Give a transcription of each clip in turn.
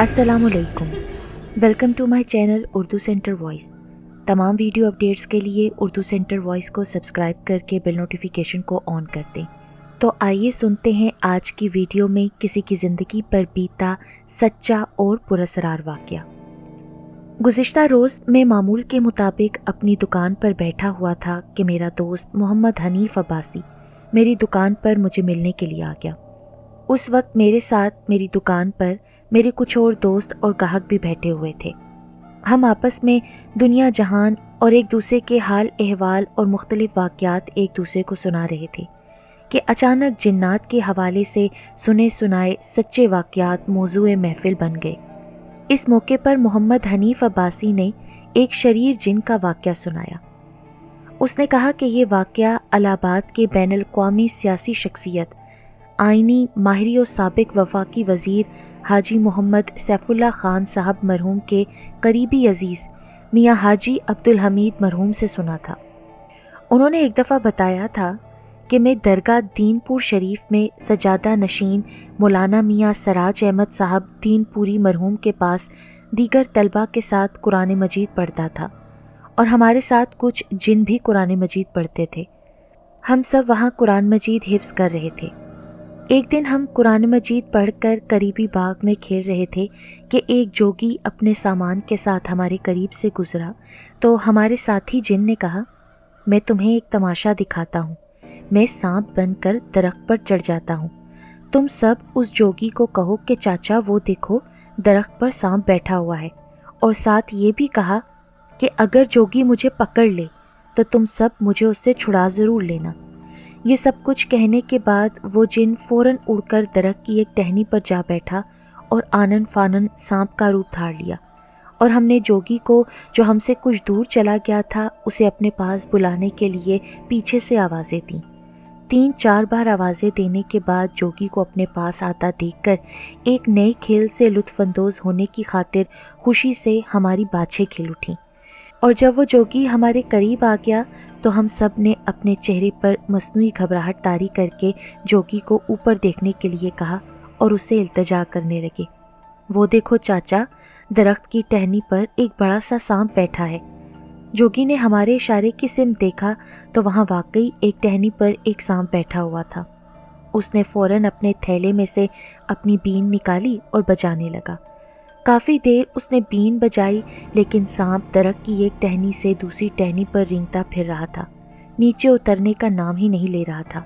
अस्सलामुअलैकुम, welcome to my channel Urdu centre voice. तमाम video updates के लिए उर्दू सेंटर वॉइस को सब्सक्राइब करके बेल नोटिफिकेशन को ऑन कर दें। तो आइए सुनते हैं आज की वीडियो में किसी की ज़िंदगी पर बीता सच्चा और पुरअसरार वाक़या। गुज़िश्ता रोज़ मैं मामूल के मुताबिक अपनी दुकान पर बैठा हुआ था कि मेरा दोस्त मोहम्मद हनीफ अब्बासी मेरी दुकान पर मुझे मिलने के लिए आ गया। उस वक्त मेरे साथ मेरी दुकान पर मेरे कुछ और दोस्त और गाहक भी बैठे हुए थे। हम आपस में दुनिया जहान और एक दूसरे के हाल अहवाल और मुख्तलिफ वाक़यात एक दूसरे को सुना रहे थे कि अचानक जिन्नात के हवाले से सुने सुनाए सच्चे वाक़यात मौजूए महफिल बन गए। इस मौके पर मोहम्मद हनीफ अब्बासी ने एक शरीर जिन का वाक़या सुनाया। उसने कहा कि ये वाक़या इलाहाबाद के बैनुल अक़वामी सियासी शख्सियत आइनी माहिरी और साबिक वफाकी वज़ीर हाजी मोहम्मद सैफुल्लाह खान साहब मरहूम के करीबी अजीज़ मियाँ हाजी अब्दुल हमीद मरहूम से सुना था। उन्होंने एक दफ़ा बताया था कि मैं दरगाह दीनपुर शरीफ में सजादा नशीन मौलाना मियाँ सराज अहमद साहब दीनपुरी मरहूम के पास दीगर तलबा के साथ कुरान मजीद पढ़ता था और हमारे साथ कुछ जिन भी कुरान मजीद पढ़ते थे। हम सब वहाँ कुरान मजीद हिफ्ज़ कर रहे थे। एक दिन हम कुरान मजीद पढ़कर करीबी बाग में खेल रहे थे कि एक जोगी अपने सामान के साथ हमारे करीब से गुजरा तो हमारे साथी जिन ने कहा, मैं तुम्हें एक तमाशा दिखाता हूँ। मैं सांप बनकर दरख्त पर चढ़ जाता हूँ। तुम सब उस जोगी को कहो कि चाचा वो देखो दरख्त पर सांप बैठा हुआ है, और साथ ये भी कहा कि अगर जोगी मुझे पकड़ ले तो तुम सब मुझे उससे छुड़ा ज़रूर लेना। ये सब कुछ कहने के बाद वो जिन फ़ौरन उड़कर दरख्त की एक टहनी पर जा बैठा और आनन फानन सांप का रूप धार लिया, और हमने जोगी को जो हमसे कुछ दूर चला गया था उसे अपने पास बुलाने के लिए पीछे से आवाज़ें दी। 3-4 बार आवाज़ें देने के बाद जोगी को अपने पास आता देखकर एक नए खेल से लुत्फ़अंदोज़ होने की खातिर खुशी से हमारी बाछें खिल उठीं, और जब वो जोगी हमारे करीब आ गया तो हम सब ने अपने चेहरे पर मसनूई घबराहट तारी करके जोगी को ऊपर देखने के लिए कहा और उसे इल्तिजा करने लगे, वो देखो चाचा, दरख्त की टहनी पर एक बड़ा सा सांप बैठा है। जोगी ने हमारे इशारे की सिमत देखा तो वहाँ वाकई एक टहनी पर एक सांप बैठा हुआ था। उसने फ़ौरन अपने थैले में से अपनी बीन निकाली और बजाने लगा। काफ़ी देर उसने बीन बजाई, लेकिन सांप दरख्त की एक टहनी से दूसरी टहनी पर रेंगता फिर रहा था, नीचे उतरने का नाम ही नहीं ले रहा था।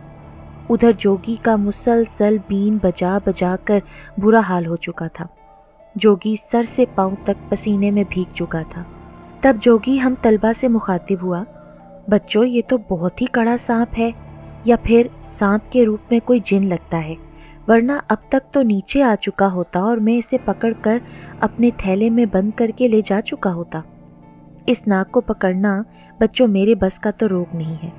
उधर जोगी का मुसलसल बीन बजा बजा कर बुरा हाल हो चुका था। जोगी सर से पांव तक पसीने में भीग चुका था। तब जोगी हम तलबा से मुखातिब हुआ, बच्चों ये तो बहुत ही कड़ा सांप है, या फिर सांप के रूप में कोई जिन लगता है, वरना अब तक तो नीचे आ चुका होता और मैं इसे पकड़कर अपने थैले में बंद करके ले जा चुका होता। इस नाक को पकड़ना बच्चों मेरे बस का तो रोग नहीं है।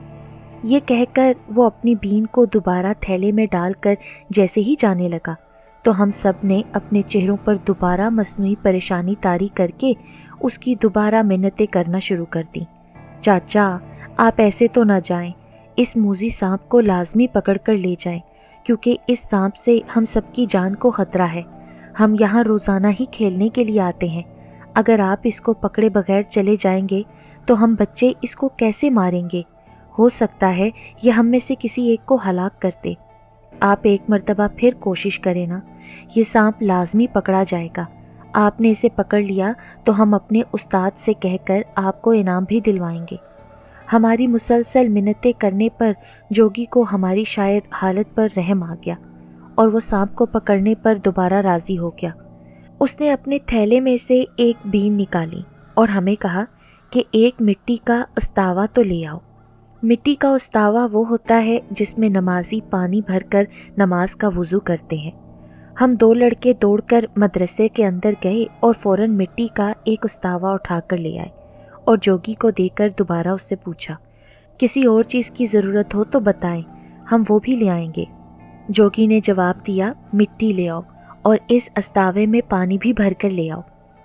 ये कहकर वो अपनी बीन को दोबारा थैले में डालकर जैसे ही जाने लगा तो हम सब ने अपने चेहरों पर दोबारा मसनूई परेशानी तारी करके उसकी दोबारा मिन्नतें करना शुरू कर दी। चाचा आप ऐसे तो ना जाएं, इस मूजी सांप को लाजमी पकड़ कर ले जाएं, क्योंकि इस सांप से हम सबकी जान को ख़तरा है। हम यहाँ रोज़ाना ही खेलने के लिए आते हैं। अगर आप इसको पकड़े बगैर चले जाएंगे तो हम बच्चे इसको कैसे मारेंगे? हो सकता है ये हम में से किसी एक को हलाक कर दे। आप एक मर्तबा फिर कोशिश करें ना, ये सांप लाजमी पकड़ा जाएगा। आपने इसे पकड़ लिया तो हम अपने उस्ताद से कहकर आपको इनाम भी दिलवाएंगे। हमारी मुसलसल मिन्नतें करने पर जोगी को हमारी शायद हालत पर रहम आ गया और वो सांप को पकड़ने पर दोबारा राज़ी हो गया। उसने अपने थैले में से एक बीन निकाली और हमें कहा कि एक मिट्टी का उस्तावा तो ले आओ। मिट्टी का उस्तावा वो होता है जिसमें नमाजी पानी भरकर नमाज का वज़ू करते हैं। हम 2 लड़के दौड़कर मदरसे के अंदर गए और फ़ौरन मिट्टी का एक उस्तावा उठाकर ले आए और जोगी को देकर दोबारा उससे पूछा, किसी और चीज़ की ज़रूरत हो तो बताएं, हम वो भी ले आएंगे। जोगी ने जवाब दिया, मिट्टी ले आओ और इस अस्तावे में पानी भी भर कर ले आओ।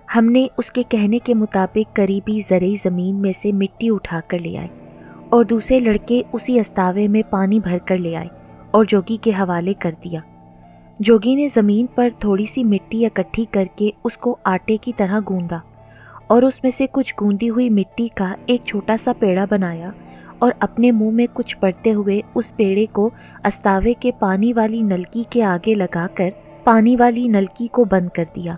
हमने उसके कहने के मुताबिक करीबी ज़रई ज़मीन में से मिट्टी उठा कर ले आए और दूसरे लड़के उसी अस्तावे में पानी भर कर ले आए और जोगी के हवाले कर दिया। जोगी ने ज़मीन पर थोड़ी सी मिट्टी इकट्ठी करके उसको आटे की तरह गूंदा और उसमें से कुछ गूंदी हुई मिट्टी का एक छोटा सा पेड़ा बनाया और अपने मुंह में कुछ पड़ते हुए उस पेड़े को अस्तावे के पानी वाली नलकी के आगे लगाकर पानी वाली नलकी को बंद कर दिया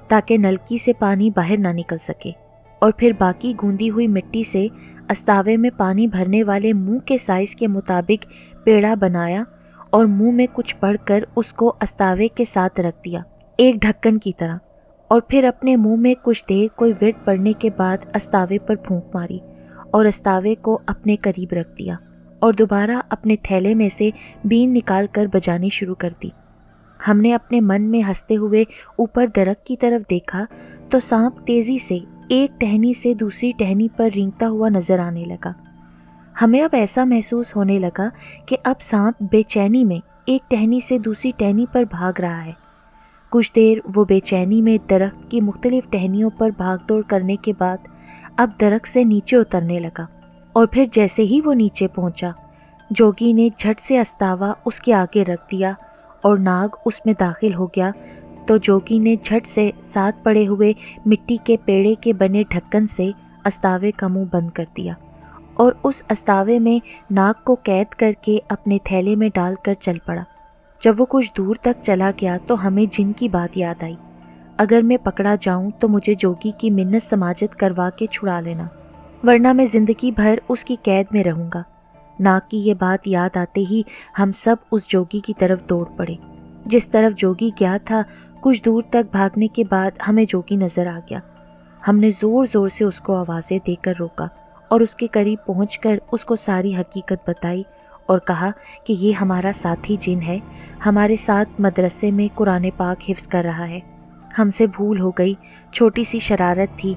ताकि नलकी से पानी बाहर ना निकल सके, और फिर बाकी गूंदी हुई मिट्टी से अस्तावे में पानी भरने वाले मुंह के साइज़ के मुताबिक पेड़ा बनाया और मुंह में कुछ पड़कर उसको अस्तावे के साथ रख दिया एक ढक्कन की तरह, और फिर अपने मुंह में कुछ देर कोई विर्त पड़ने के बाद अस्तावे पर फूंक मारी और अस्तावे को अपने करीब रख दिया और दोबारा अपने थैले में से बीन निकाल कर बजानी शुरू कर दी। हमने अपने मन में हंसते हुए ऊपर दरख्त की तरफ देखा तो सांप तेज़ी से एक टहनी से दूसरी टहनी पर रेंगता हुआ नजर आने लगा। हमें अब ऐसा महसूस होने लगा कि अब सांप बेचैनी में एक टहनी से दूसरी टहनी पर भाग रहा है। कुछ देर वो बेचैनी में दरख्त की मुख्तलिफ टहनियों पर भागदौड़ करने के बाद अब दरख्त से नीचे उतरने लगा, और फिर जैसे ही वो नीचे पहुंचा, जोगी ने झट से अस्तावा उसके आगे रख दिया और नाग उसमें दाखिल हो गया। तो जोगी ने झट से साथ पड़े हुए मिट्टी के पेड़े के बने ढक्कन से अस्तावे का मुंह बंद कर दिया और उस अस्तावे में नाग को कैद करके अपने थैले में डालकर चल पड़ा। जब वो कुछ दूर तक चला गया तो हमें जिन की बात याद आई। अगर मैं पकड़ा जाऊं तो मुझे जोगी की मिन्नत समाजत करवा के छुड़ा लेना, वरना मैं जिंदगी भर उसकी कैद में रहूंगा। नाग की ये बात याद आते ही हम सब उस जोगी की तरफ दौड़ पड़े। जिस तरफ जोगी गया था, कुछ दूर तक भागने के बाद हमें जोगी नजर आ गया। हमने ज़ोर ज़ोर से उसको आवाज़ें देकर रोका और उसके करीब पहुंचकर उसको सारी हकीकत बताई और कहा कि ये हमारा साथी जिन है, हमारे साथ मदरसे में कुरान पाक हिफ्ज़ कर रहा है। हमसे भूल हो गई, छोटी सी शरारत थी।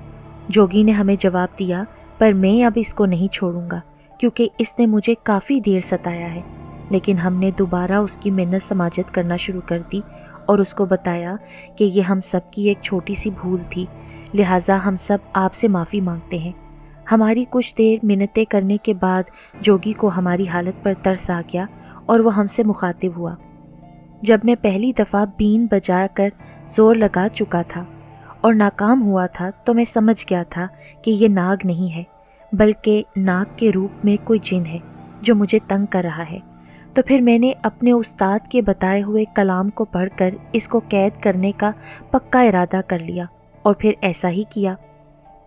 जोगी ने हमें जवाब दिया, पर मैं अब इसको नहीं छोड़ूंगा क्योंकि इसने मुझे काफ़ी देर सताया है। लेकिन हमने दोबारा उसकी मिन्नत समाजत करना शुरू कर दी और उसको बताया कि ये हम सब की एक छोटी सी भूल थी, लिहाजा हम सब आपसे माफ़ी मांगते हैं। हमारी कुछ देर मिन्नतें करने के बाद जोगी को हमारी हालत पर तरस आ गया और वो हमसे मुखातिब हुआ। जब मैं पहली दफ़ा बीन बजा कर ज़ोर लगा चुका था और नाकाम हुआ था तो मैं समझ गया था कि ये नाग नहीं है, बल्कि नाग के रूप में कोई जिन है जो मुझे तंग कर रहा है। तो फिर मैंने अपने उस्ताद के बताए हुए कलाम को पढ़कर इसको कैद करने का पक्का इरादा कर लिया और फिर ऐसा ही किया।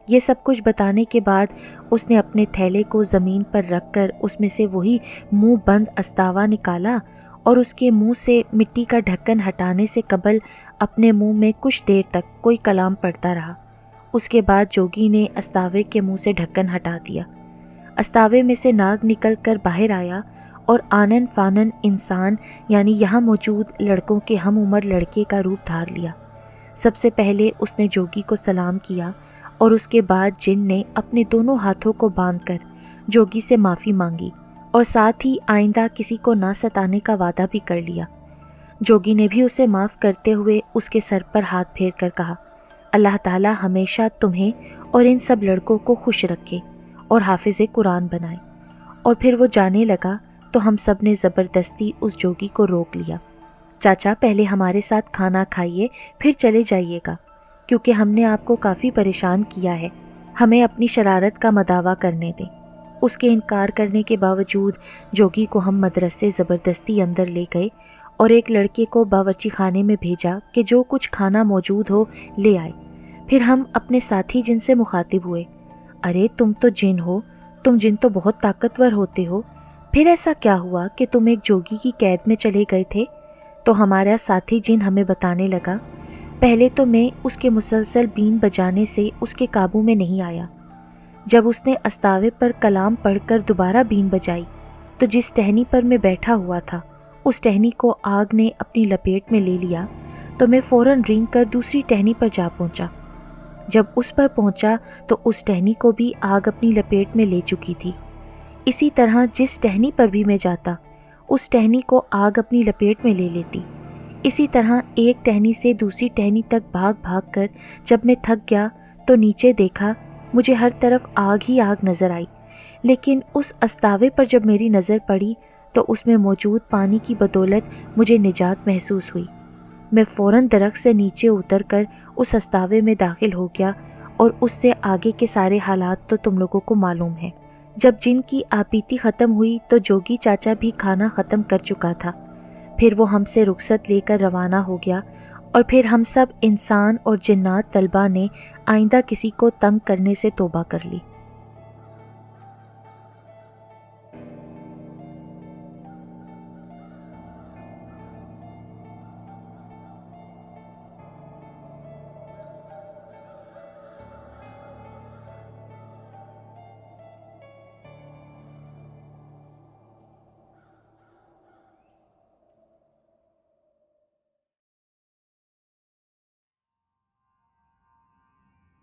ये सब कुछ बताने के बाद उसने अपने थैले को ज़मीन पर रखकर उसमें से वही मुंह बंद अस्तावा निकाला और उसके मुंह से मिट्टी का ढक्कन हटाने से कबल अपने मुंह में कुछ देर तक कोई कलाम पढ़ता रहा। उसके बाद जोगी ने अस्तावे के मुंह से ढक्कन हटा दिया। अस्तावे में से नाग निकल कर बाहर आया और आनन फानन इंसान यानी यहाँ मौजूद लड़कों के हम उम्र लड़के का रूप धार लिया। सबसे पहले उसने जोगी को सलाम किया और उसके बाद जिन ने अपने दोनों हाथों को बांधकर जोगी से माफ़ी मांगी और साथ ही आइंदा किसी को ना सताने का वादा भी कर लिया। जोगी ने भी उसे माफ़ करते हुए उसके सर पर हाथ फेर कर कहा, अल्लाह ताला हमेशा तुम्हें और इन सब लड़कों को खुश रखे और हाफिज़े कुरान बनाए। और फिर वो जाने लगा तो हम सब ने ज़बरदस्ती उस जोगी को रोक लिया। चाचा, पहले हमारे साथ खाना खाइए, फिर चले जाइएगा, क्योंकि हमने आपको काफ़ी परेशान किया है। हमें अपनी शरारत का मदावा करने दें। उसके इनकार करने के बावजूद जोगी को हम मदरसे ज़बरदस्ती अंदर ले गए और एक लड़के को बावर्ची खाने में भेजा कि जो कुछ खाना मौजूद हो ले आए। फिर हम अपने साथी जिन से मुखातिब हुए, अरे तुम तो जिन हो, तुम जिन तो बहुत ताकतवर होते हो, फिर ऐसा क्या हुआ कि तुम एक जोगी की कैद में चले गए थे? तो हमारा साथी जिन हमें बताने लगा, पहले तो मैं उसके मुसलसल बीन बजाने से उसके काबू में नहीं आया। जब उसने अस्तावे पर कलाम पढ़कर दोबारा बीन बजाई तो जिस टहनी पर मैं बैठा हुआ था उस टहनी को आग ने अपनी लपेट में ले लिया, तो मैं फ़ौरन रेंग कर दूसरी टहनी पर जा पहुंचा। जब उस पर पहुंचा तो उस टहनी को भी आग अपनी लपेट में ले चुकी थी। इसी तरह जिस टहनी पर भी मैं जाता उस टहनी को आग अपनी लपेट में ले लेती। इसी तरह एक टहनी से दूसरी टहनी तक भाग भाग कर जब मैं थक गया तो नीचे देखा, मुझे हर तरफ आग ही आग नज़र आई। लेकिन उस अस्तावे पर जब मेरी नज़र पड़ी तो उसमें मौजूद पानी की बदौलत मुझे निजात महसूस हुई میں فوراً درخت سے نیچے اتر کر اس استاوے میں داخل ہو گیا اور اس سے آگے کے سارے حالات تو تم لوگوں کو معلوم ہیں۔ جب جن کی آپیتی ختم ہوئی تو جوگی چاچا بھی کھانا ختم کر چکا تھا۔ پھر وہ ہم سے رخصت لے کر روانہ ہو گیا اور پھر ہم سب انسان اور جنات طلبہ نے آئندہ کسی کو تنگ کرنے سے توبہ کر لی۔